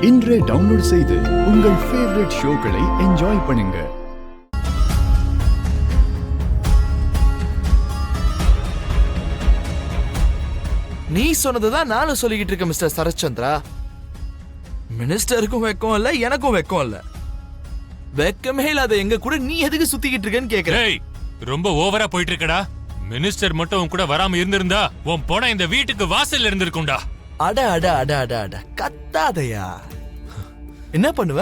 இன்றே டவுன்லோட் செய்து உங்கள் ஃபேவரட் ஷோக்களை என்ஜாய் பண்ணுங்க. நீ சொன்னதுதான் நானும் சொல்லிக்கிட்டு இருக்கேன் மிஸ்டர் சரத்சந்திரா. மினிஸ்டருக்கும் வெக்கம் இல்ல, எனக்கும் வெக்கம் இல்ல. வெக்கமே இல்லாத எங்க கூட நீ எதுக்கு சுத்திக்கிட்டு இருக்கேன்னு கேக்குறேன். ரொம்ப ஓவரா போயிட்டு இருக்கடா. மினிஸ்டர் மட்டும் உன் கூட வராம இருந்திருந்தா உன் போன இந்த வீட்டுக்கு வாசல்ல இருந்திருக்கும்டா. அட அட அட அட அட கத்தாதையா. என்ன பண்ணுவ?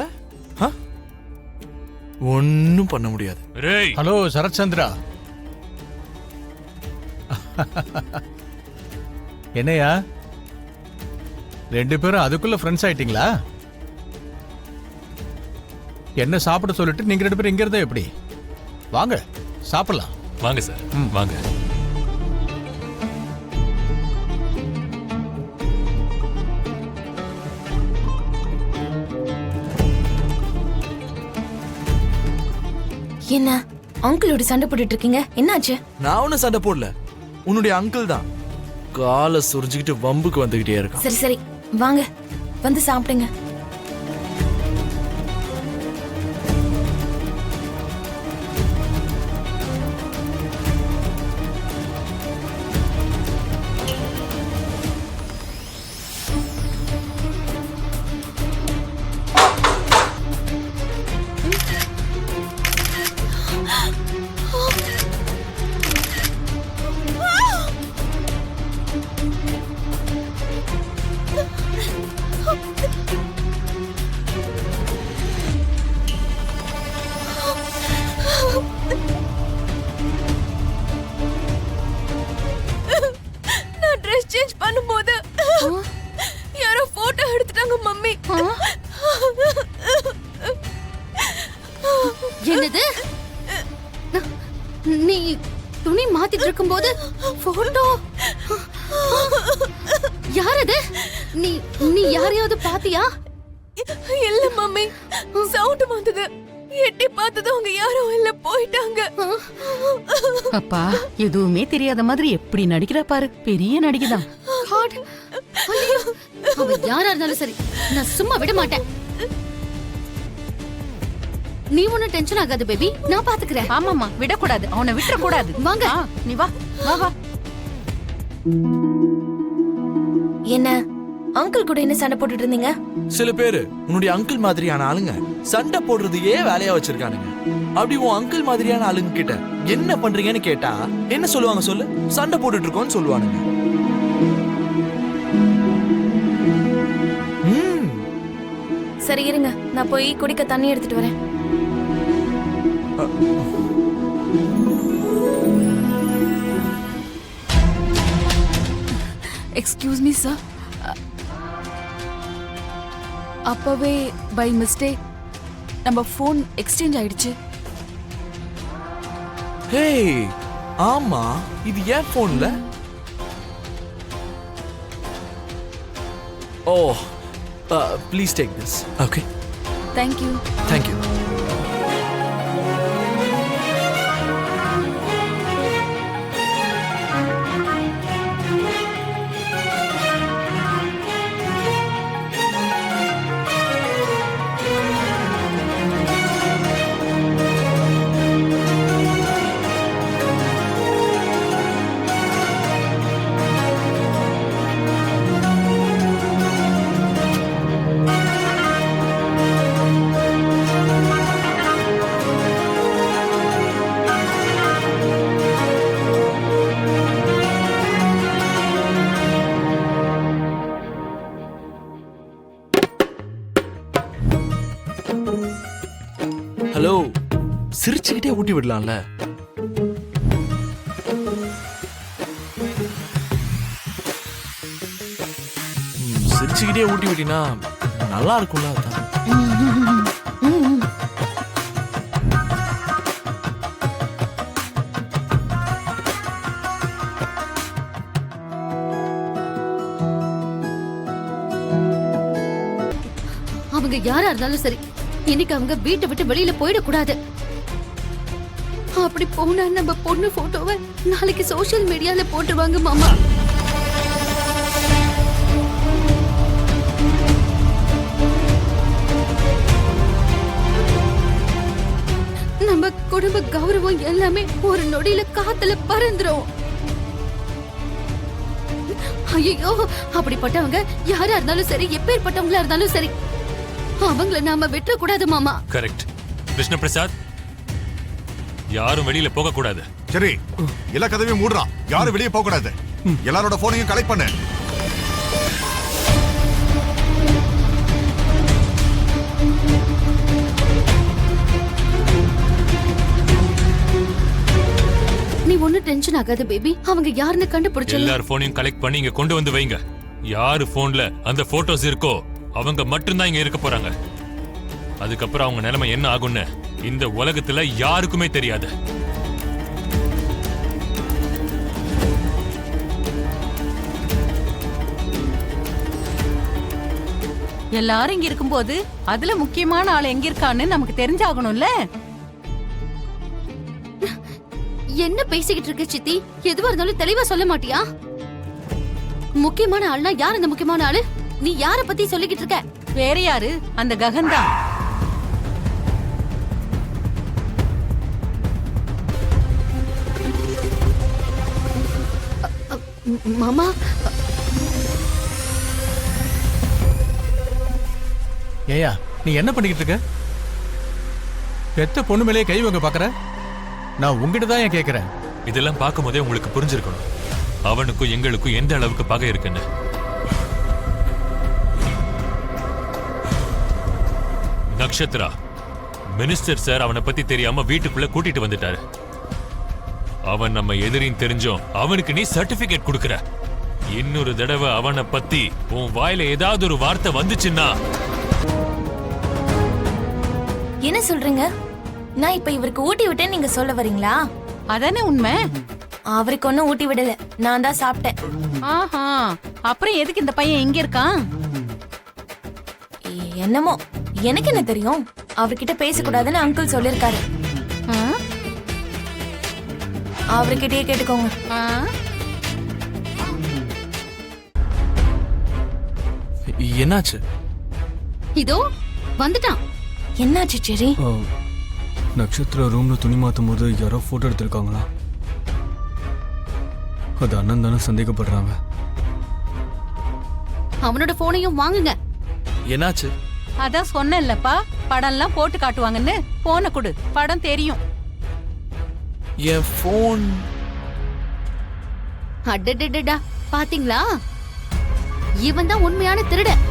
ஒன்னும் பண்ண முடியாது. ஹலோ சரத்சந்திரா. என்னையா ரெண்டு பேரும் அதுக்குள்ள ஃப்ரெண்ட்ஸ் ஆயிட்டீங்களா? என்ன சாப்பிட சொல்லிட்டு நீங்க ரெண்டு பேரும் இங்க இருந்தா எப்படி? வாங்க சாப்பிடலாம். வாங்க சார், வாங்க. என்ன அங்கிளோட சண்டை போட்டுட்டு இருக்கீங்க? என்னாச்சு? நான் ஒன்னும் சண்டை போடல. உன்னுடைய அங்கிள் தான் காலை சுரிஞ்சுக்கிட்டு வம்புக்கு வந்துகிட்டே இருக்கான். சரி சரி வாங்க வந்து சாப்பிடுங்க. நான் ட்ரெஸ் சேஞ்ச் பண்ணும்போது யாரோ போட்டோ எடுத்துட்டாங்க மம்மி. என்னது? நீ துணி மாத்திட்டு இருக்கும்போது போட்டோ? யார் அது? நீ நீ யாரையாவது பாத்தியா? இல்ல மம்மி, சவுண்ட் வந்தது. எட்டி பார்த்தது அவங்க யாரும் இல்ல, போயிட்டாங்க. அப்பா எதுவுமே தெரியாத மாதிரி எப்படி நடிக்கிறா பாரு. பெரிய நடிகைதான். அவ யாரா இருந்தாலும் சரி, நான் சும்மா விட மாட்டேன். நீ ஒன்னும் டென்ஷன் ஆகாது பேபி, நான் பாத்துக்கிறேன். ஆமாமா, விடக்கூடாது, அவனை விட்டுற கூடாது. வாங்க நீ வா வா வா. என்ன அங்கிள் கூட என்ன சண்டை போட்டுட்டு இருந்தீங்க? சில பேரு உன்னுடைய அங்கிள் மாதிரியான ஆளுங்க சண்டை போடுறதையே வேலையா வச்சிருக்கானுங்க. அப்படி உன் அங்கிள் மாதிரியான ஆளுங்க கிட்ட என்ன பண்றீங்கன்னு கேட்டா என்ன சொல்லுவாங்க சொல்லு? சண்டை போட்டுட்டு இருக்கோம்னு சொல்லுவானுங்க. சரி இருங்க, நான் போய் குடிக்க தண்ணி எடுத்துட்டு வரேன். எக்ஸ்கியூஸ் மீ சார், அப்பவே பை மிஸ்டேக் நம்ம ஃபோன் எக்ஸ்சேஞ்ச் ஆயிடுச்சு. ஹே ஆமா, இது ஏன் போன்ல? ஓ please take this. Okay, thank you. Thank you. Hello, சிரிச்சுக்கிட்டே ஊட்டி விடலாம்ல? சிரிச்சுக்கிட்டே ஊட்டி விட்டினா நல்லா இருக்கும்ல? அதான். அவங்க யாரா இருந்தாலும் சரி, இன்னைக்கு அவங்க வீட்டை விட்டு வெளியில போயிடக்கூடாது. அப்படி போனா நம்ம பொண்ணு போட்டோவை நாளைக்கு சோஷியல் மீடியால போட்டுருவாங்க மாமா. கௌரவம் எல்லாமே ஒரு நொடியில காத்துல பறந்துரும். ஐயோ, அப்படிப்பட்டவங்க யாரா இருந்தாலும் சரி, எப்பேற்பட்டவங்களா இருந்தாலும் சரி, அவங்கள நாம விட்டுற கூடாது மாமா. கரெக்ட். கிருஷ்ண பிரசாத், யாரும் வெளியில போக கூடாது. சரி, எல்லா கதவையும் மூடுறான். யாரும் வெளியே போக கூடாது. எல்லாரோட போனையும் கலெக்ட் பண்ணு. நீ ஒண்ணு டென்ஷன் ஆகாத பேபி. அவங்க யாருன்னு கண்டுபிடிச்சல. எல்லார் போனையும் கலெக்ட் பண்ணி இங்க கொண்டு வந்து வைங்க. யாரு போன்ல அந்த போட்டோஸ் இருக்கோ அவங்க மட்டும்தான் இங்க இருக்க போறாங்க. அதுக்கப்புறம் அவங்க நிலைமை என்ன ஆகும்னு இந்த உலகத்துல யாருக்குமே தெரியாது. எல்லாரும் இங்க இருக்கும்போது அதுல முக்கியமான ஆள் எங்க இருக்கான்னு நமக்கு தெரிஞ்சாகணும்ல. என்ன பேசிக்கிட்டு இருக்க சித்தி? எதுவா இருந்தாலும் தெளிவா சொல்ல மாட்டியா? முக்கியமான ஆள்னா யார் அந்த முக்கியமான ஆளு? நீ யார பத்தி சொல்லிக்கிட்டு இருக்க? வேற யாரு? அந்த ககன்தா. மாமா, ஏயா நீ என்ன பண்ணிக்கிட்டு இருக்க? பெத்த பொண்ணு மேலேயே கை வாங்க பாக்குற? நான் உங்ககிட்ட தான் ஏன் கேக்குறேன். இதெல்லாம் பார்க்கும்போதே உங்களுக்கு புரிஞ்சிருக்கணும் அவனுக்கும் எங்களுக்கும் எந்த அளவுக்கு பகை இருக்குன்னு. நக்ஷத்ரா, மினிஸ்டர் சார் அவனை பத்தி தெரியாம வீட்டுக்குள்ள கூட்டிட்டு வந்துட்டாரு. அவன் நம்ம எதிரின்னு தெரிஞ்சோம் அவனுக்கு நீ சர்டிபிகேட் கொடுக்கற. இன்னொரு தடவை அவனை பத்தி உன் வாயில ஏதாவது ஒரு வார்த்தை வந்துச்சுன்னா. என்ன சொல்றீங்க? நான் இப்ப இவருக்கு ஊட்டி விட்டேன்னு நீங்க சொல்ல வரீங்களா? அதானே உண்மை. அவருக்கு ஒன்னும் ஊட்டி விடல, நான் தான் சாப்பிட்டேன். ஆஹா, அப்புறம் எதுக்கு இந்த பையன் எங்க இருக்கான்? என்னமோ எனக்கு என்ன தெரியும். அவர்கிட்ட பேசக்கூடாதுன்னு அங்கிள் சொல்லிருக்காரு. ஆ? அவர்கிட்டயே கேட்டுக்கோங்க. ஆ? என்னாச்சு? இதோ வந்துட்டான். என்னாச்சு செரி? நட்சத்திர ரூம்ல துணி மாத்தும் போது யாரோ போட்டோ எடுத்திருக்காங்களா? அது அண்ணன் தானே சந்தேகப்படுறாங்க. அவனோட போனையும் வாங்குங்க. என்னாச்சு? அதான் சொன்னேன்லப்பா, படம்லாம் போட்டு காட்டுவாங்கன்னு. போனை கொடு, படம் தெரியும். என் போன். அடடடடா, பாத்தீங்களா? இவன் தான் உண்மையான திருடன்.